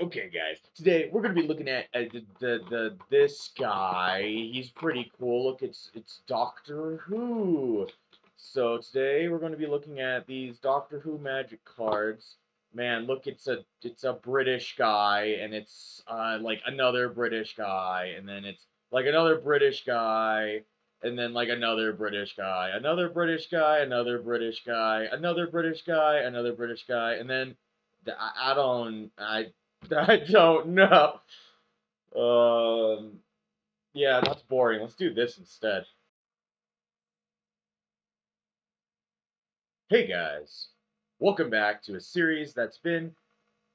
Okay, guys. Today we're gonna be looking at this guy. He's pretty cool. Look, it's Doctor Who. So today we're gonna be looking at these Doctor Who magic cards. Man, look, it's a British guy, and it's like another British guy, and then it's like another British guy, and then like another British guy, another British guy, another British guy, another British guy, another British guy, and then I don't I don't know. Um, yeah, that's boring. Let's do this instead. Hey guys, welcome back to a series that's been,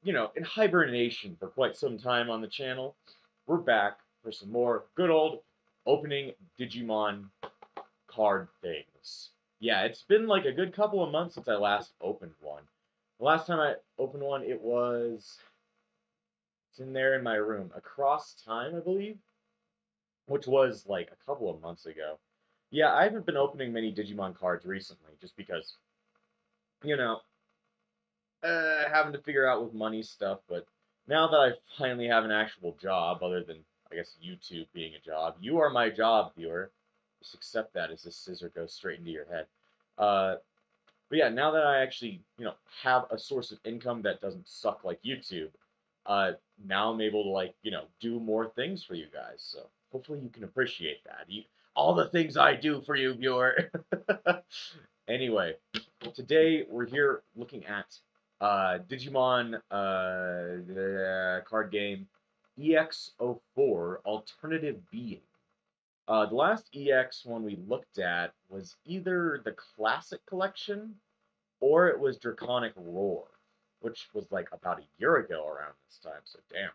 in hibernation for quite some time on the channel. We're back for some more good old opening Digimon card things. Yeah, it's been like a good couple of months since I last opened one. The last time I opened one, it's in there in my room. Across Time, I believe, which was like a couple of months ago. Yeah, I haven't been opening many Digimon cards recently, just because, you know, having to figure out with money stuff. But now that I finally have an actual job, other than, I guess, YouTube being a job, you are my job, viewer. Just accept that as this scissor goes straight into your head. Uh, but yeah, now that I actually, have a source of income that doesn't suck like YouTube, uh, now I'm able to like, do more things for you guys. So hopefully you can appreciate that. All the things I do for you, viewer. Anyway, today we're here looking at Digimon card game EX04 Alternative Being. The last EX one we looked at was either the Classic Collection or it was Draconic Roar, which was like about a year ago around this time. So damn,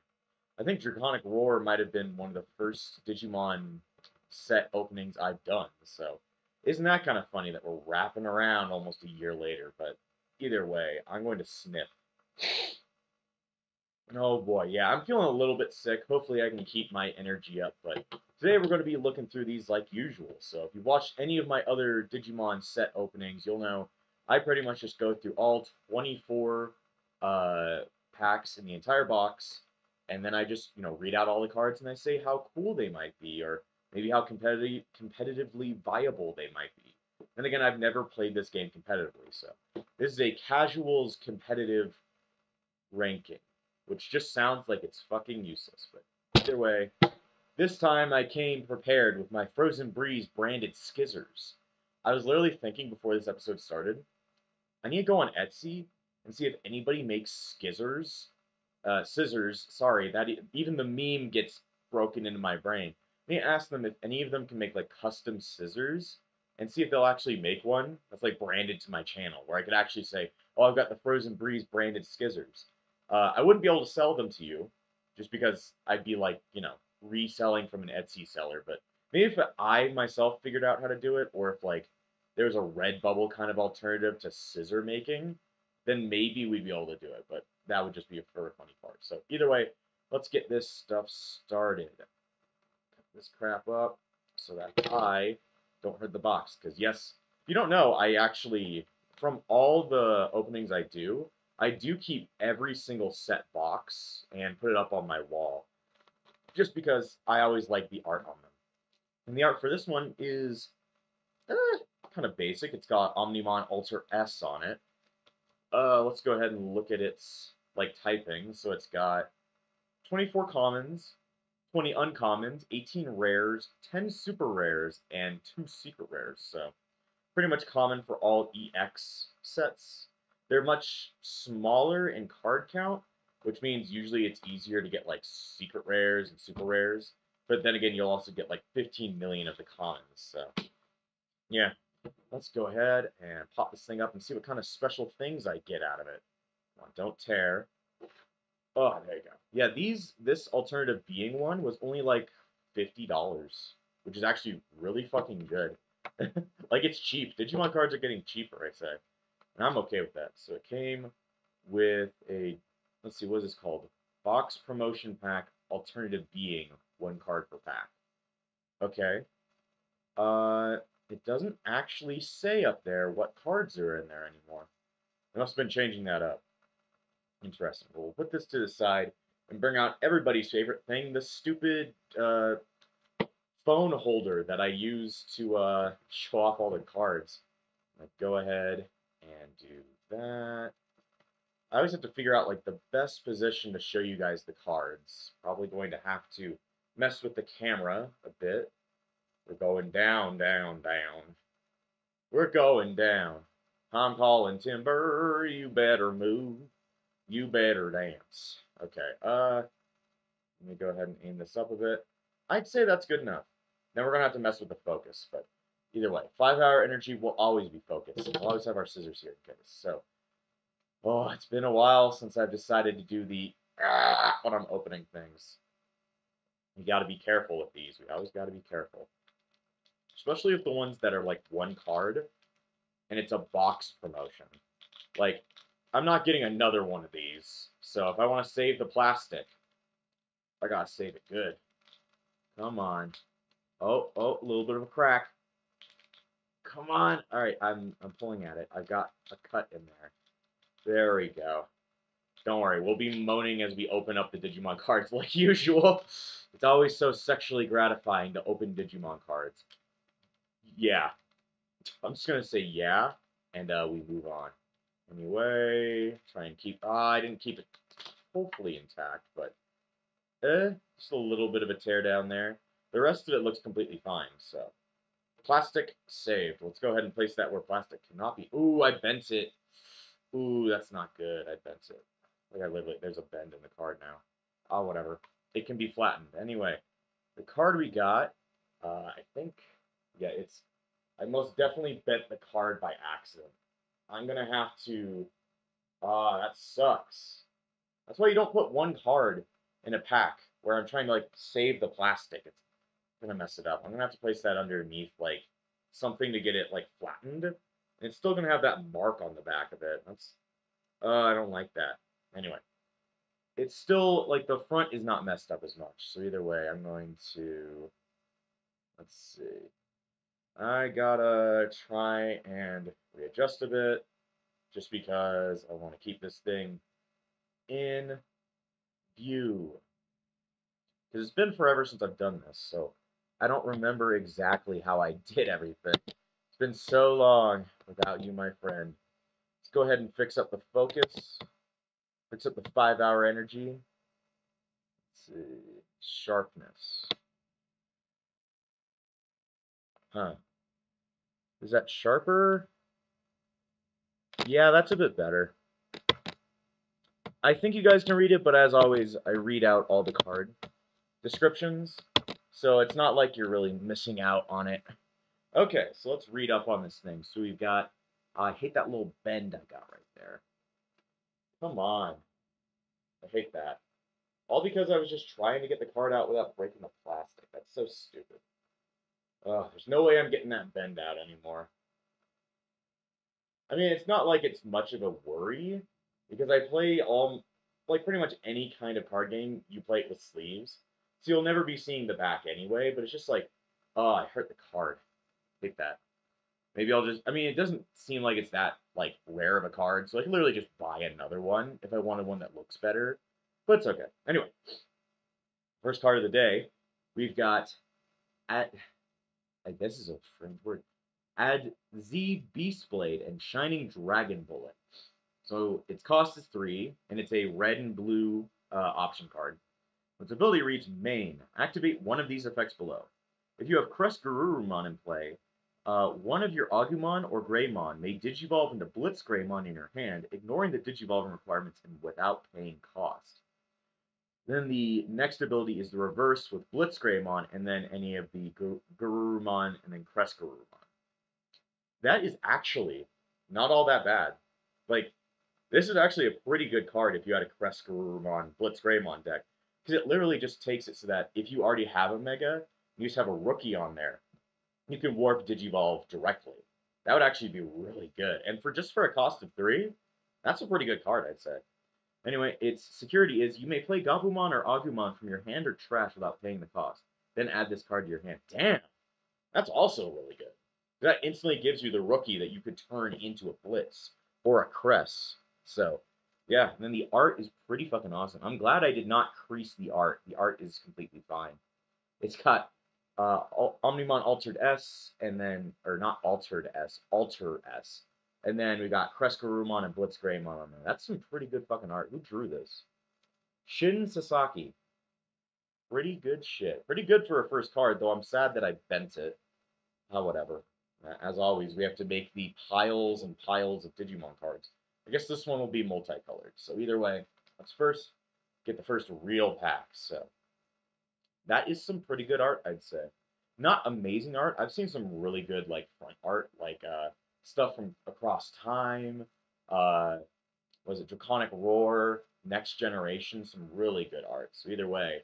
I think Draconic Roar might have been one of the first Digimon set openings I've done. So isn't that kind of funny that we're wrapping around almost a year later? But either way, I'm going to sniff. Oh boy, yeah, I'm feeling a little bit sick. Hopefully, I can keep my energy up. But today we're going to be looking through these like usual. So if you've watched any of my other Digimon set openings, you'll know I pretty much just go through all 24 uh, packs in the entire box, and then I just read out all the cards and I say how cool they might be, or maybe how competitively viable they might be. And again, I've never played this game competitively, so this is a casuals competitive ranking, which just sounds like it's fucking useless. But either way, this time I came prepared with my Frozen Breeze branded skizzers. I was literally thinking before this episode started, I need to go on Etsy and see if anybody makes scissors. Sorry, that even the meme gets broken into my brain. I need to ask them if any of them can make like custom scissors and see if they'll actually make one that's like branded to my channel, where I could actually say, "Oh, I've got the Frozen Breeze branded skizzers." I wouldn't be able to sell them to you, just because I'd be like, reselling from an Etsy seller. But maybe if I myself figured out how to do it, or if like there's a Redbubble kind of alternative to scissor making, then maybe we'd be able to do it. But that would just be for a funny part. So either way, let's get this stuff started. Cut this crap up so that I don't hurt the box. Because yes, if you don't know, I actually, from all the openings I do keep every single set box and put it up on my wall. Just because I always like the art on them. And the art for this one is eh, kind of basic. It's got Omnimon Alter S on it. Let's go ahead and look at its like typing. So it's got 24 commons, 20 uncommons, 18 rares, 10 super rares, and 2 secret rares. So pretty much common for all EX sets. They're much smaller in card count, which means usually it's easier to get like secret rares and super rares. But then again, you'll also get like 15 million of the commons. So yeah, let's go ahead and pop this thing up and see what kind of special things I get out of it. Come on, don't tear. Oh, there you go. Yeah, this alternative being one was only like $50, which is actually really fucking good. Like it's cheap. Digimon cards are getting cheaper, I say. And I'm okay with that. So it came with a, let's see, what is this called? Box promotion pack alternative being, one card per pack. Okay. Uh, it doesn't actually say up there what cards are in there anymore. They must have been changing that up. Interesting. We'll put this to the side. and bring out everybody's favorite thing, the stupid phone holder that I use to show off all the cards. Like, go ahead and do that. I always have to figure out like the best position to show you guys the cards. Probably going to have to mess with the camera a bit. We're going down, down, down. We're going down. I'm calling timber. You better move. You better dance. Okay. Let me go ahead and aim this up a bit. I'd say that's good enough. Then we're gonna have to mess with the focus, but either way, 5-hour energy will always be focused. We'll always have our scissors here in case. So, oh, it's been a while since I've decided to do the when I'm opening things. You got to be careful with these. We always got to be careful, especially with the ones that are like one card and it's a box promotion. Like, I'm not getting another one of these. So if I want to save the plastic, I gotta save it good. Come on. Oh, a little bit of a crack. Come on. All right, I'm pulling at it. I've got a cut in there. There we go. Don't worry, we'll be moaning as we open up the Digimon cards like usual. It's always so sexually gratifying to open Digimon cards. Yeah. I'm just gonna say yeah, and we move on. Anyway, try and keep. I didn't keep it hopefully intact, but just a little bit of a tear down there. The rest of it looks completely fine. So plastic saved. Let's go ahead and place that where plastic cannot be. Ooh, I bent it. Ooh, that's not good. I bent it. Like I literally, there's a bend in the card now. Oh, whatever. It can be flattened. Anyway, the card we got, I think, yeah, I most definitely bent the card by accident. I'm gonna have to, that sucks. That's why you don't put one card in a pack where I'm trying to like save the plastic. It's gonna mess it up. I'm gonna have to place that underneath like something to get it like flattened. And it's still gonna have that mark on the back of it. That's I don't like that. Anyway, it's still like the front is not messed up as much. So either way, I'm going to let's see. I gotta try and readjust a bit just because I want to keep this thing in view. Because it's been forever since I've done this, so I don't remember exactly how I did everything. It's been so long without you, my friend. Let's go ahead and fix up the focus, fix up the 5-hour energy. Let's see, sharpness. Huh. Is that sharper? Yeah, that's a bit better. I think you guys can read it, but as always, I read out all the card descriptions, so it's not like you're really missing out on it. Okay, so let's read up on this thing. So we've got, I hate that little bend I got right there. Come on. I hate that. All because I was just trying to get the card out without breaking the plastic. That's so stupid. Ugh, there's no way I'm getting that bend out anymore. I mean, it's not like it's much of a worry, because I play like pretty much any kind of card game, you play it with sleeves. So you'll never be seeing the back anyway, but it's just like, oh, I hurt the card. Hate that. Maybe I'll just, I mean, it doesn't seem like it's that, like, rare of a card, so I can literally just buy another one if I wanted one that looks better. But it's okay. Anyway, first card of the day, we've got, at, this is a strange word, Add Z Beastblade and Shining Dragon Bullet. So its cost is 3, and it's a red and blue option card. Its ability reads Main. Activate one of these effects below. If you have Crest Garurumon in play, one of your Agumon or Greymon may Digivolve into Blitz Greymon in your hand, ignoring the Digivolving requirements and without paying cost. Then the next ability is the reverse with Blitz Greymon, and then any of the Garurumon and then Crest Garurumon. That is actually not all that bad. Like, this is actually a pretty good card if you had a Crest Garurumon Blitz Greymon deck. Because it literally just takes it so that if you already have a Mega, you just have a rookie on there, you can Warp Digivolve directly. That would actually be really good. And for a cost of 3, that's a pretty good card, I'd say. Anyway, its security is you may play Gabumon or Agumon from your hand or trash without paying the cost. Then add this card to your hand. Damn! That's also really good. That instantly gives you the rookie that you could turn into a Blitz or a Crest. So, Yeah, and then the art is pretty fucking awesome. I'm glad I did not crease the art. The art is completely fine. It's got Omnimon Altered S, and then, or not Altered S, Alter S. And then we got Kreskarumon and Blitzgreymon on there. That's some pretty good fucking art. Who drew this? Shin Sasaki. Pretty good shit. Pretty good for a first card, though I'm sad that I bent it. Oh, whatever. As always, we have to make the piles and piles of Digimon cards. I guess this one will be multicolored. So either way, let's first get the first real pack. So that is some pretty good art, I'd say. Not amazing art. I've seen some really good like front art, like stuff from Across Time. Uh, was it Draconic Roar? Next Generation. Some really good art. So either way,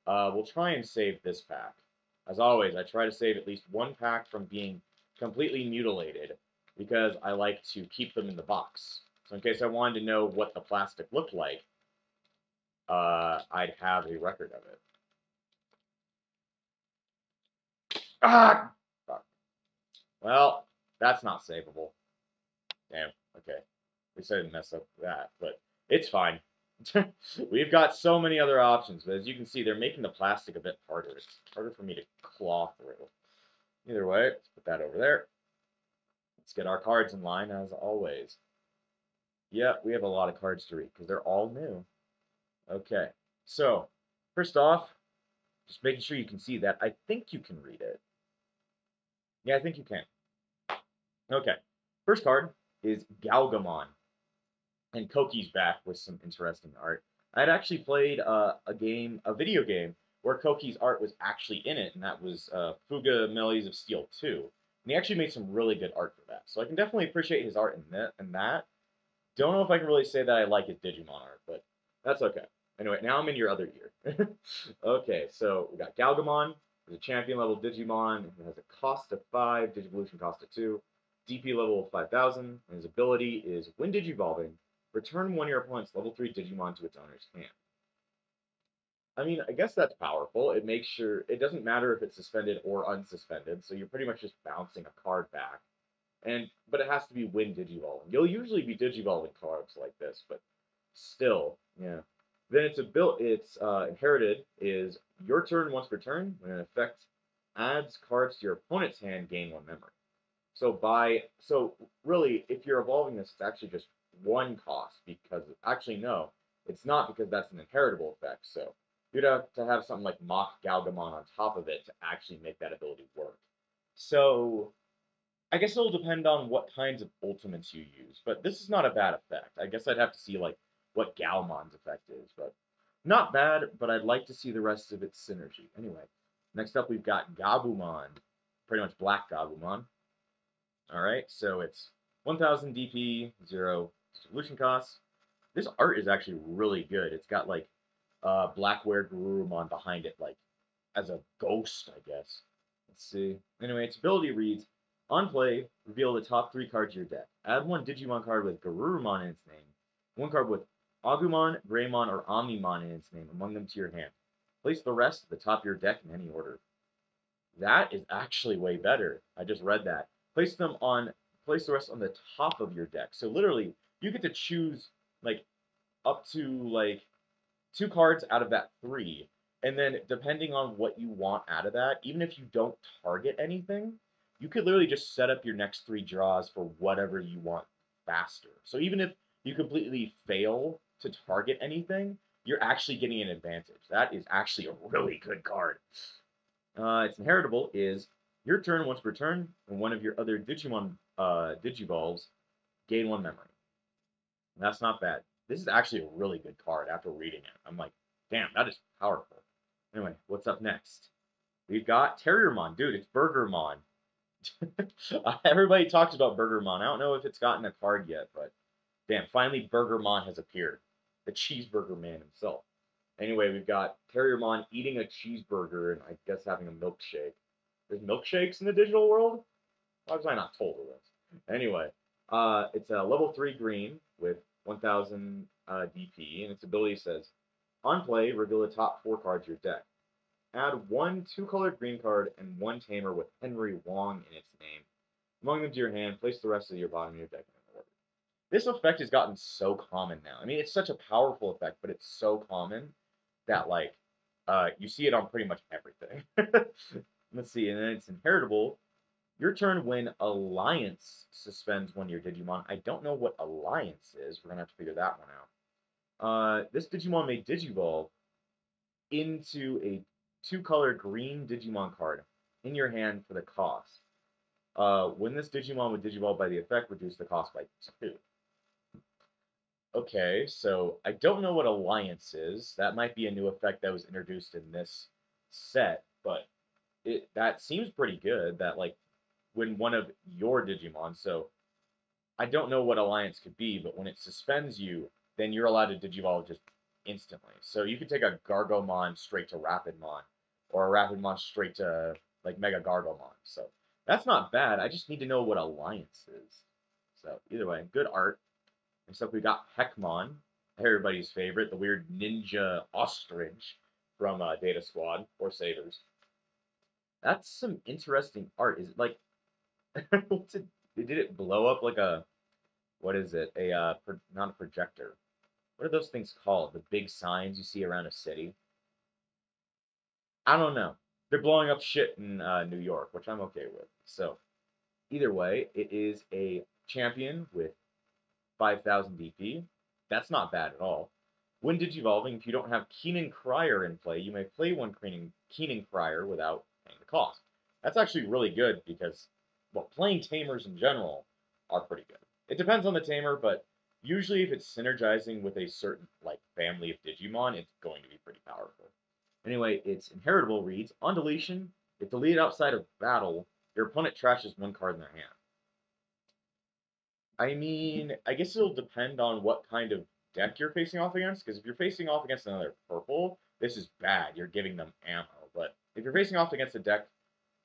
we'll try and save this pack. As always, I try to save at least one pack from being completely mutilated because I like to keep them in the box. So in case I wanted to know what the plastic looked like, I'd have a record of it. Ah! Fuck. Well, that's not savable. Damn. Okay. We said to mess up that, but it's fine. We've got so many other options, but as you can see, they're making the plastic a bit harder. It's harder for me to claw through. Either way, let's put that over there. Let's get our cards in line as always. Yeah, we have a lot of cards to read because they're all new. Okay, so first off, just making sure you can see that. I think you can read it. Yeah, I think you can. Okay, first card is Galgamon. And Koki's back with some interesting art. I had actually played a video game, where Koki's art was actually in it, and that was Fuga Melodies of Steel 2. And he actually made some really good art for that. So I can definitely appreciate his art in that. Don't know if I can really say that I like his Digimon art, but that's okay. Anyway, now I'm in your other ear. Okay, so we got Galgamon. There's a champion level Digimon. It has a cost of 5, Digivolution cost of 2, DP level of 5,000, and his ability is when Digivolving, return one of your opponent's level 3 Digimon to its owner's hand. I mean, I guess that's powerful. It makes sure it doesn't matter if it's suspended or unsuspended, so you're pretty much just bouncing a card back. But it has to be when Digivolving. You'll usually be Digivolving cards like this, but still, yeah. Then it's inherited is your turn once per turn. When an effect adds cards to your opponent's hand, gain 1 memory. So really, if you're evolving this, it's actually just 1 cost because actually no, it's not because that's an inheritable effect. So you'd have to have something like Mock Galgamon on top of it to actually make that ability work. So I guess it'll depend on what kinds of ultimates you use, but this is not a bad effect. I guess I'd have to see like what Galmon's effect is, but not bad, but I'd like to see the rest of its synergy. Anyway, next up we've got Gabumon, pretty much Black Gabumon. All right, so it's 1000 DP, 0 solution costs. This art is actually really good. It's got like Blackware Garurumon behind it, like as a ghost, I guess. Let's see. Anyway, its ability reads: on play, reveal the top 3 cards of your deck. Add 1 Digimon card with Garurumon in its name, 1 card with Agumon, Greymon, or Omnimon in its name among them to your hand. Place the rest at the top of your deck in any order. That is actually way better. I just read that. Place the rest on the top of your deck. So literally, you get to choose like up to like 2 cards out of that 3. And then depending on what you want out of that, even if you don't target anything, you could literally just set up your next 3 draws for whatever you want faster. So even if you completely fail to target anything, you're actually getting an advantage. That is actually a really good card. Its inheritable is your turn once per turn, and one of your other Digimon Digivolves gain 1 memory. That's not bad. This is actually a really good card after reading it. I'm like, damn, that is powerful. Anyway, what's up next? We've got Terriermon. Dude, it's Burgermon. Everybody talks about Burgermon. I don't know if it's gotten a card yet, but damn, finally Burgermon has appeared. The cheeseburger man himself. Anyway, we've got Terriermon eating a cheeseburger and I guess having a milkshake. There's milkshakes in the digital world? Why was I not told of this? Anyway, it's a level 3 green with 1000 DP, and its ability says, on play, reveal the top 4 cards of your deck. Add 1 2-colored green card and 1 tamer with Henry Wong in its name. Among them to your hand, place the rest of your bottom of your deck in order. This effect has gotten so common now. I mean, it's such a powerful effect, but it's so common that like you see it on pretty much everything. Let's see, and then it's inheritable. Your turn when Alliance suspends one of your Digimon. I don't know what Alliance is. We're gonna have to figure that one out. This Digimon may Digivolve into a two-color green Digimon card in your hand for the cost. When this Digimon would Digivolve by the effect, reduce the cost by 2. Okay, so I don't know what Alliance is. That might be a new effect that was introduced in this set, but that seems pretty good. That like when one of your Digimon, so I don't know what Alliance could be, but when it suspends you, then you're allowed to Digivolve just instantly. So you could take a Gargomon straight to Rapidmon, or a Rapidmon straight to like Mega Gargomon. So that's not bad. I just need to know what Alliance is. So either way, good art. Next up, we got Heckmon, everybody's favorite, the weird ninja ostrich from Data Squad or Sabers. That's some interesting art. Is it like, did it blow up like a, what is it? Not a projector. What are those things called? The big signs you see around a city? I don't know. They're blowing up shit in New York, which I'm okay with. So either way, it is a champion with 5,000 DP. That's not bad at all. When digivolving, if you don't have Keenan Crier in play, you may play one Keenan Crier without paying the cost. That's actually really good because, well, playing Tamers in general are pretty good. It depends on the Tamer, but usually if it's synergizing with a certain like family of Digimon, it's going to be pretty powerful. Anyway, its inheritable reads, on deletion, if deleted outside of battle, your opponent trashes one card in their hand. I mean, I guess it'll depend on what kind of deck you're facing off against. Because if you're facing off against another purple, this is bad. You're giving them ammo. But if you're facing off against a deck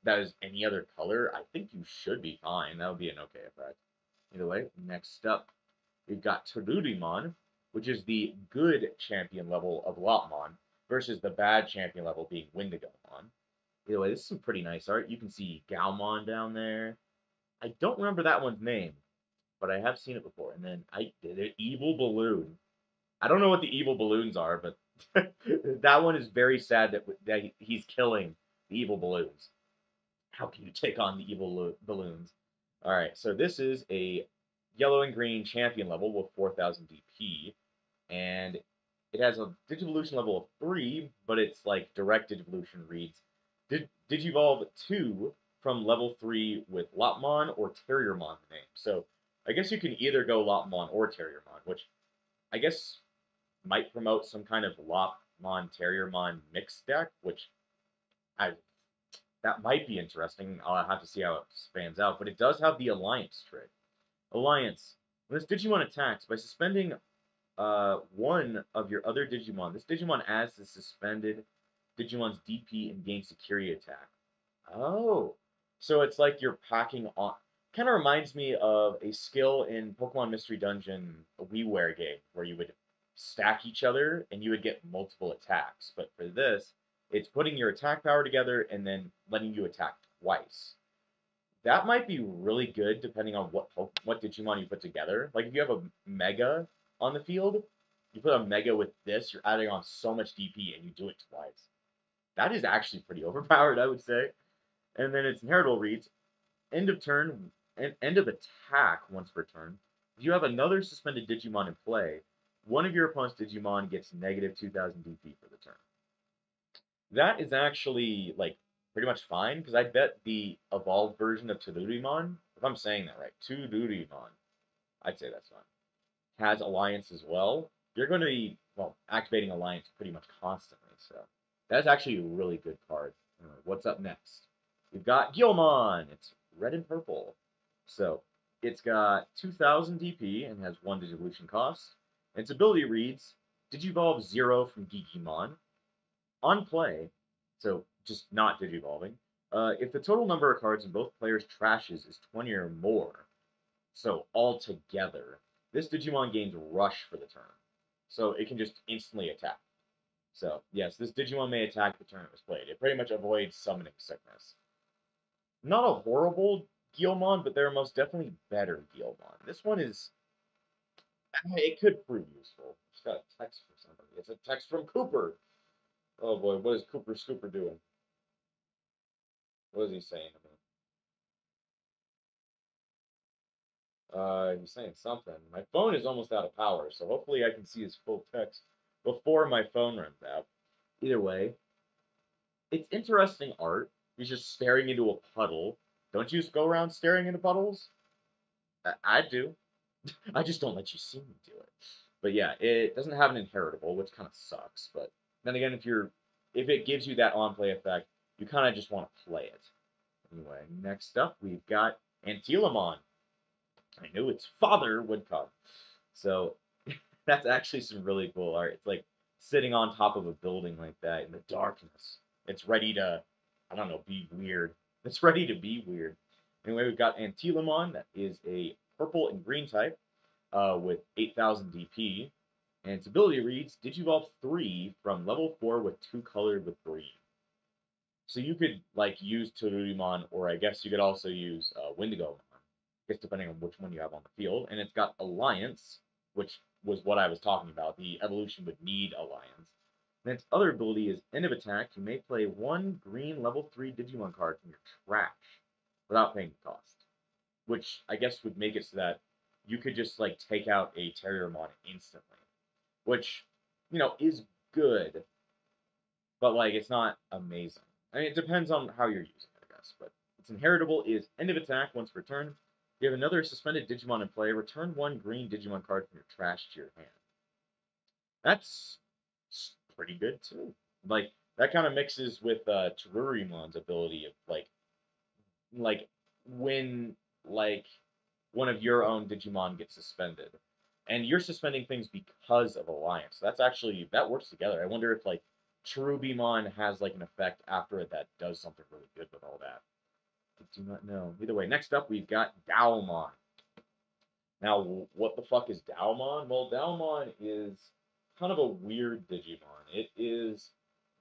that is any other color, I think you should be fine. That would be an okay effect. Either way, next up, we've got Tsururimon, which is the good champion level of Lopmon, versus the bad champion level being Wendigomon. Either way, this is some pretty nice art. You can see Gaomon down there. I don't remember that one's name, but I have seen it before. And then I did it, Evil Balloon. I don't know what the evil balloons are, but that one is very sad that he's killing the evil balloons. How can you take on the evil balloons? All right, so this is a yellow and green champion level with 4,000 DP, and it has a Digivolution level of 3, but it's like direct Digivolution reads Digivolve 2 from level 3 with Lopmon or Terriermon name. So I guess you can either go Lopmon or Terriermon, which I guess might promote some kind of Lopmon Terriermon mixed deck, which I that might be interesting. I'll have to see how it spans out. But it does have the Alliance trait. Alliance. When this Digimon attacks, by suspending one of your other Digimon, this Digimon adds the suspended Digimon's DP and gains security attack. Oh. So it's like you're packing on. Kind of reminds me of a skill in Pokemon Mystery Dungeon, a WiiWare game, where you would stack each other and you would get multiple attacks. But for this, it's putting your attack power together and then letting you attack twice. That might be really good depending on what Digimon you put together. Like if you have a Mega on the field, you put a Mega with this, you're adding on so much DP and you do it twice. That is actually pretty overpowered, I would say. And then its inheritable reads, end of turn, end of attack once per turn. If you have another suspended Digimon in play, one of your opponent's Digimon gets negative 2,000 DP for the turn. That is actually like pretty much fine because I bet the evolved version of Tsururimon, if I'm saying that right, Tsururimon, I'd say that's fine, has Alliance as well. You're going to be activating Alliance pretty much constantly. So that's actually a really good card. What's up next? We've got Guilmon. It's red and purple. So it's got 2,000 DP and has 1 Digivolution cost. Its ability reads Digivolve 0 from Digimon. On play, so just not Digivolving, if the total number of cards in both players' trashes is 20 or more, so altogether, this Digimon gains Rush for the turn. So it can just instantly attack. So, yes, this Digimon may attack the turn it was played. It pretty much avoids summoning sickness. Not a horrible Guilmon, but there are most definitely better Guilmon. This one is It could prove useful. It's got a text from somebody. It's a text from Cooper. Oh boy, what is Cooper Scooper doing? What is he saying to me? He's saying something. My phone is almost out of power, so hopefully I can see his full text before my phone runs out. Either way, it's interesting art. He's just staring into a puddle. Don't you go around staring into puddles? I do. I just don't let you see me do it. But yeah, it doesn't have an inheritable, which kind of sucks. But then again, if it gives you that on play effect, you kind of just want to play it. Anyway, next up we've got Antilamon. I knew its father would come. So that's actually some really cool art. It's like sitting on top of a building like that in the darkness. It's ready to, I don't know, be weird. It's ready to be weird. Anyway, we've got Antilamon. That is a purple and green type with 8,000 DP. And its ability reads Digivolve 3 from level 4 with 2 colored with green. So you could like use Torudimon, or I guess you could also use Wendigo, I guess depending on which one you have on the field. And it's got Alliance, which was what I was talking about. The evolution would need Alliance. And its other ability is End of Attack. You may play one green level 3 Digimon card from your trash without paying the cost, which I guess would make it so that you could just like take out a Terriermon instantly, which is good, but like it's not amazing. I mean, it depends on how you're using it, I guess. But its inheritable is End of Attack once per turn. If you have another suspended Digimon in play, return one green Digimon card from your trash to your hand. That's pretty good too. Like that kind of mixes with Terurimon's ability of like when like one of your own Digimon gets suspended, and you're suspending things because of Alliance. So that's actually that works together. I wonder if like Cherubimon has like an effect after it that does something really good with all that. I do not know. Either way, next up we've got Daomon. Now, what the fuck is Daomon? Well, Daomon is kind of a weird Digimon. It is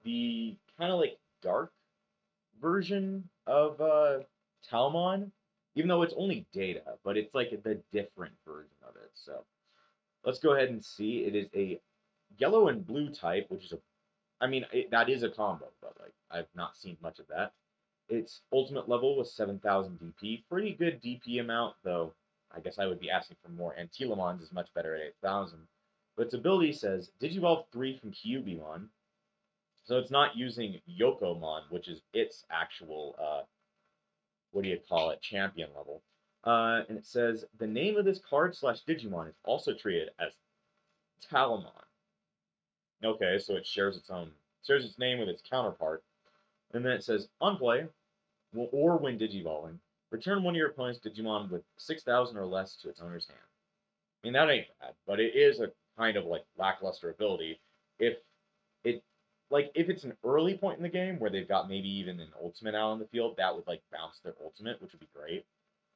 the kind of like dark version of Talmon, even though it's only data, but it's like the different version of it. So let's go ahead and see. It is a yellow and blue type, which is that is a combo, but like I've not seen much of that. Its ultimate level was 7,000 DP, pretty good DP amount, though. I guess I would be asking for more. Antilamon's is much better at 8,000. But its ability says Digivolve 3 from Kyubimon, so it's not using Yokomon, which is its actual what do you call it, champion level. And it says the name of this card slash Digimon is also treated as Talamon. Okay, so it shares its name with its counterpart. And then it says on play, or when Digivolving, return one of your opponent's Digimon with 6,000 or less to its owner's hand. I mean that ain't bad, but it is a kind of like lackluster ability. If it if it's an early point in the game where they've got maybe even an ultimate out on the field, that would like bounce their ultimate, which would be great.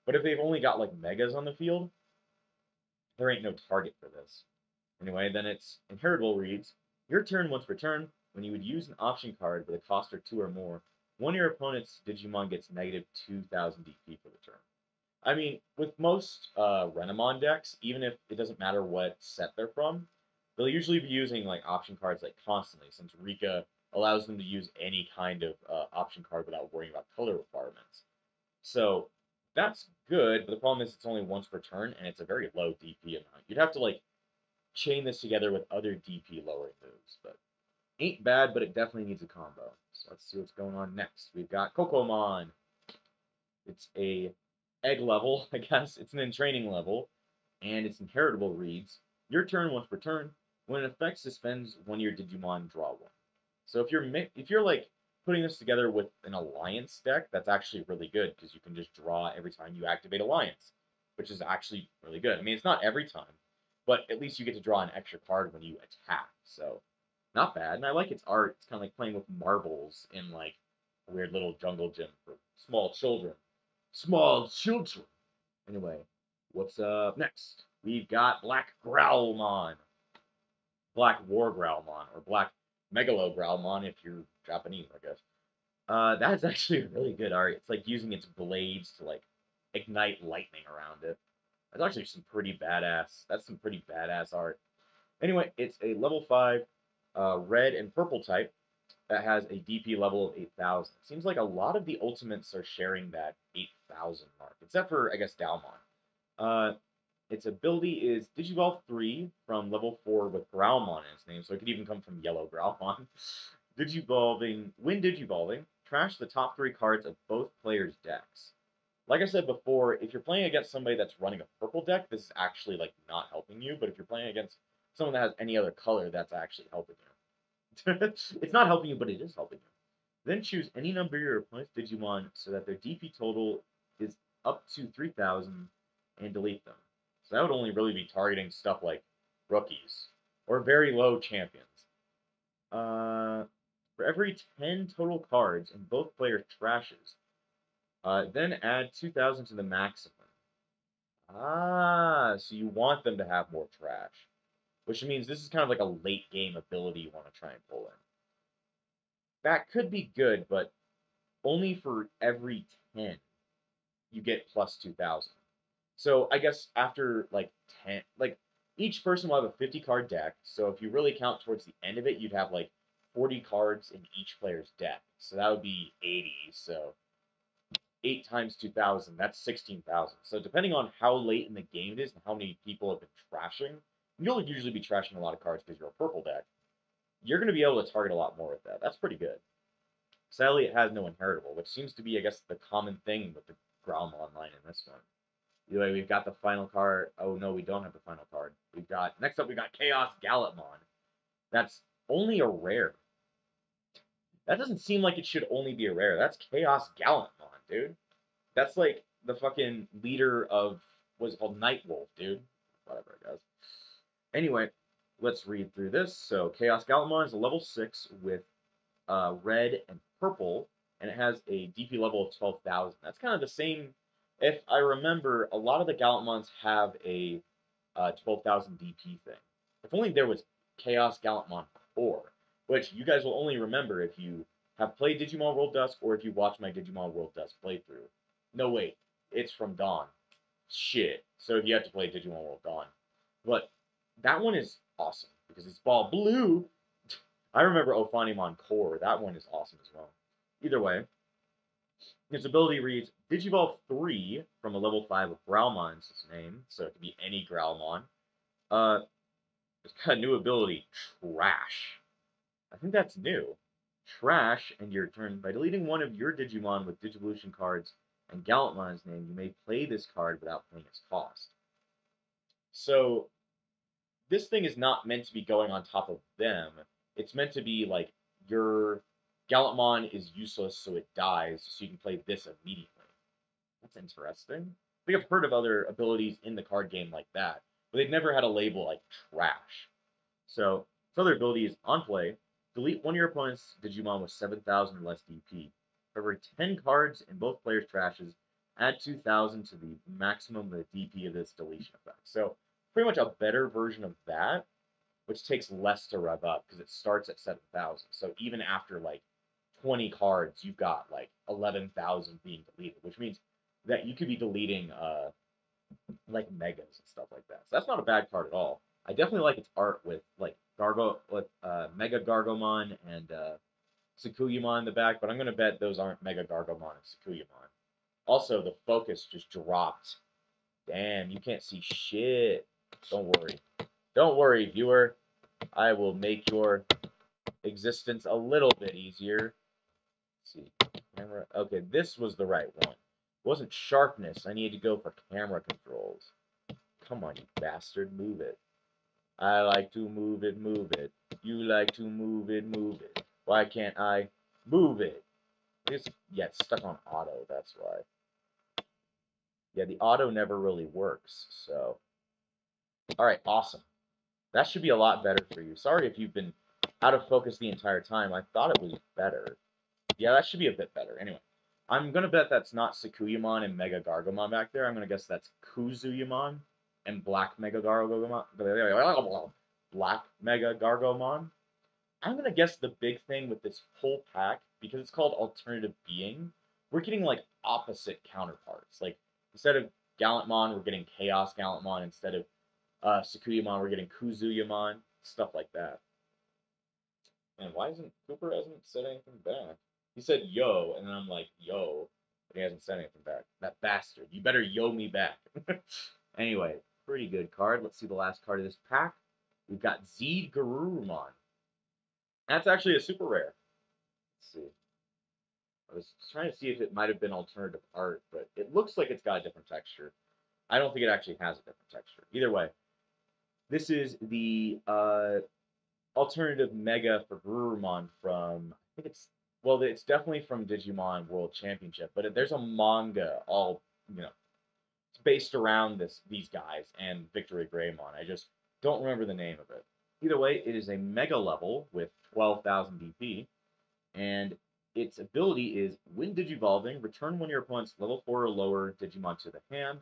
But if they've only got like megas on the field, there ain't no target for this. Anyway, then its inheritable reads, your turn once per turn, when you would use an option card with a cost of 2 or more, one of your opponent's Digimon gets negative 2,000 DP for the turn. I mean, with most Renamon decks, even if it doesn't matter what set they're from, they'll usually be using like option cards like constantly, since Rika allows them to use any kind of option card without worrying about color requirements. So that's good, but the problem is it's only once per turn, and it's a very low DP amount. You'd have to like chain this together with other DP lowering moves, but ain't bad, but it definitely needs a combo. So let's see what's going on next. We've got Kokomon. It's a egg level, I guess. It's an entraining level, and its inheritable reads, your turn once per turn. When an effect suspends one of your Digimon, draw one. So if you're like putting this together with an Alliance deck, that's actually really good because you can just draw every time you activate Alliance, which is actually really good. I mean, it's not every time, but at least you get to draw an extra card when you attack. So not bad. And I like its art. It's kind of like playing with marbles in like a weird little jungle gym for small children. Small children. Anyway, what's up next? We've got Black Growlmon. Black War Growlmon, or Black Megalo Growlmon if you're Japanese, I guess. That's actually really good art. It's like using its blades to like ignite lightning around it. That's actually some pretty badass. That's some pretty badass art. Anyway, it's a level 5 red and purple type that has a DP level of 8,000. Seems like a lot of the ultimates are sharing that 8,000 mark, except for, I guess, Dalmon. Uh, its ability is Digivolve 3 from level 4 with Growlmon in its name, so it could even come from Yellow Growlmon. When Digivolving, trash the top 3 cards of both players' decks. Like I said before, if you're playing against somebody that's running a purple deck, this is actually like not helping you. But if you're playing against someone that has any other color, that's actually helping you. It's not helping you, but it is helping you. Then choose any number of your opponent's Digimon so that their DP total is up to 3,000 and delete them. So that would only really be targeting stuff like rookies or very low champions. For every 10 total cards in both players' trashes, then add 2,000 to the maximum. Ah, so you want them to have more trash, which means this is kind of like a late game ability you want to try and pull in. That could be good, but only for every 10 you get plus 2,000. So I guess after like 10, like each person will have a 50 card deck. So if you really count towards the end of it, you'd have like 40 cards in each player's deck. So that would be 80. So 8 times 2,000, that's 16,000. So depending on how late in the game it is and how many people have been trashing, you'll usually be trashing a lot of cards because you're a purple deck. You're going to be able to target a lot more with that. That's pretty good. Sadly, it has no inheritable, which seems to be, I guess, the common thing with the Growlmon line in this one. Either way, we've got the final card. Oh, no, we don't have the final card. Next up, we got Chaos Gallantmon. That's only a rare. That doesn't seem like it should only be a rare. That's Chaos Gallantmon, dude. That's like the fucking leader of, what's it called? Nightwolf, dude. Whatever, guys. Anyway, let's read through this. So, Chaos Gallantmon is a level 6 with red and purple, and it has a DP level of 12,000. That's kind of the same. If I remember, a lot of the Gallantmons have a 12,000 DP thing. If only there was Chaos Gallantmon Core, which you guys will only remember if you have played Digimon World Dusk or if you watch my Digimon World Dusk playthrough. No, wait, it's from Dawn. Shit. So you have to play Digimon World Dawn. But that one is awesome because it's ball blue. I remember Ophanimon Core. That one is awesome as well. Either way, its ability reads Digivolve 3 from a level 5 of Growlmon's name, so it could be any Growlmon. It's got a new ability, Trash. I think that's new. Trash, and your turn. By deleting one of your Digimon with Digivolution cards and Gallantmon's name, you may play this card without paying its cost. So, this thing is not meant to be going on top of them. It's meant to be like your Gallantmon is useless, so it dies, so you can play this immediately. That's interesting. I think I've heard of other abilities in the card game like that, but they've never had a label like Trash. So, its other ability is on play, delete one of your opponent's Digimon with 7,000 or less DP. For every 10 cards in both players' trashes, add 2,000 to the maximum of the DP of this deletion effect. So, pretty much a better version of that, which takes less to rev up because it starts at 7,000. So even after like 20 cards, you've got like 11,000 being deleted, which means that you could be deleting like megas and stuff like that. So that's not a bad card at all. I definitely like its art with like Mega Gargomon and Sakuyamon in the back, but I'm gonna bet those aren't Mega Gargomon and Sakuyamon. Also, the focus just dropped. Damn, you can't see shit. Don't worry. Don't worry, viewer. I will make your existence a little bit easier. Let's see. Camera. Okay, this was the right one. It wasn't sharpness. I need to go for camera controls. Come on, you bastard. Move it. I like to move it, move it. You like to move it, move it. Why can't I move it? It's stuck on auto, that's why. Yeah, the auto never really works, so. Alright, awesome. That should be a lot better for you. Sorry if you've been out of focus the entire time. I thought it was better. Yeah, that should be a bit better. Anyway, I'm going to bet that's not Sakuyamon and Mega Gargomon back there. I'm going to guess that's Kuzuyamon and Black Mega Gargomon. Black Mega Gargomon. I'm going to guess the big thing with this whole pack, because it's called Alternative Being, we're getting like opposite counterparts. Like, instead of Gallantmon, we're getting Chaos Gallantmon instead of Sakuyamon, we're getting Kuzuyamon, stuff like that. And why isn't Cooper hasn't said anything back? He said yo, and then I'm like yo, but he hasn't said anything back. That bastard! You better yo me back. Anyway, pretty good card. Let's see the last card of this pack. We've got Zed Garurumon. That's actually a super rare. Let's see. I was trying to see if it might have been alternative art, but it looks like it's got a different texture. I don't think it actually has a different texture. Either way, this is the alternative mega for Garurumon from, I think it's, well, it's definitely from Digimon World Championship, but there's a manga all, it's based around these guys and Victory Greymon. I just don't remember the name of it. Either way, it is a mega level with 12,000 DP, and its ability is when Digivolving, return one of your opponent's level 4 or lower Digimon to the hand.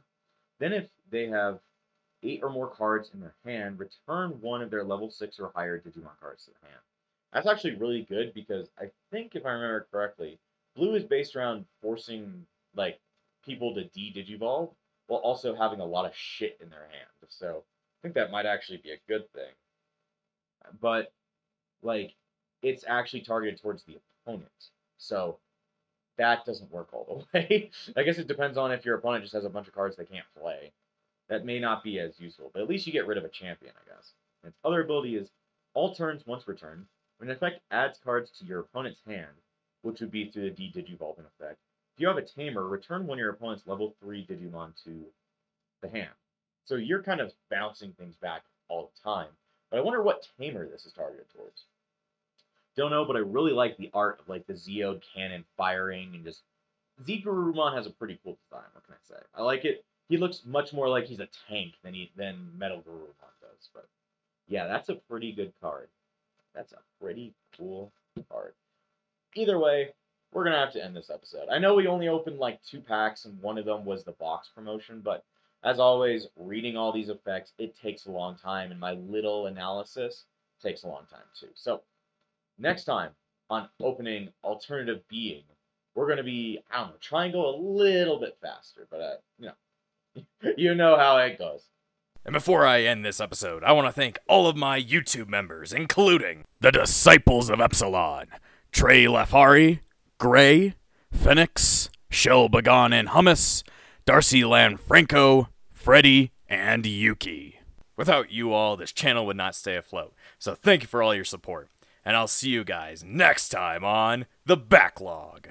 Then if they have 8 or more cards in their hand, return one of their level 6 or higher Digimon cards to the hand. That's actually really good because I think, if I remember correctly, Blue is based around forcing like people to de-Digivolve while also having a lot of shit in their hand. So I think that might actually be a good thing. But like, it's actually targeted towards the opponent. So that doesn't work all the way. I guess it depends on if your opponent just has a bunch of cards they can't play. That may not be as useful, but at least you get rid of a champion, I guess. And its other ability is all turns once per turn. When an effect adds cards to your opponent's hand, which would be through the de-Digivolving effect, if you have a Tamer, return one of your opponent's level 3 Digimon to the hand. So you're kind of bouncing things back all the time. But I wonder what Tamer this is targeted towards. Don't know, but I really like the art of like the Zeode cannon firing and just Zed Garurumon has a pretty cool design. What can I say? I like it. He looks much more like he's a tank than Metal Garurumon does. But yeah, that's a pretty good card. That's a pretty cool card. Either way, we're gonna have to end this episode. I know we only opened like 2 packs, and one of them was the box promotion. But as always, reading all these effects, it takes a long time, and my little analysis takes a long time too. So next time on opening Alternative Being, we're going to be, I don't know, try and go a little bit faster, but, you know how it goes. And before I end this episode, I want to thank all of my YouTube members, including the Disciples of Epsilon, Trey Lafari, Gray, Phoenix, Shell Bagan and Hummus, Darcy Lanfranco, Freddie, and Yuki. Without you all, this channel would not stay afloat, so thank you for all your support. And I'll see you guys next time on The Backlog.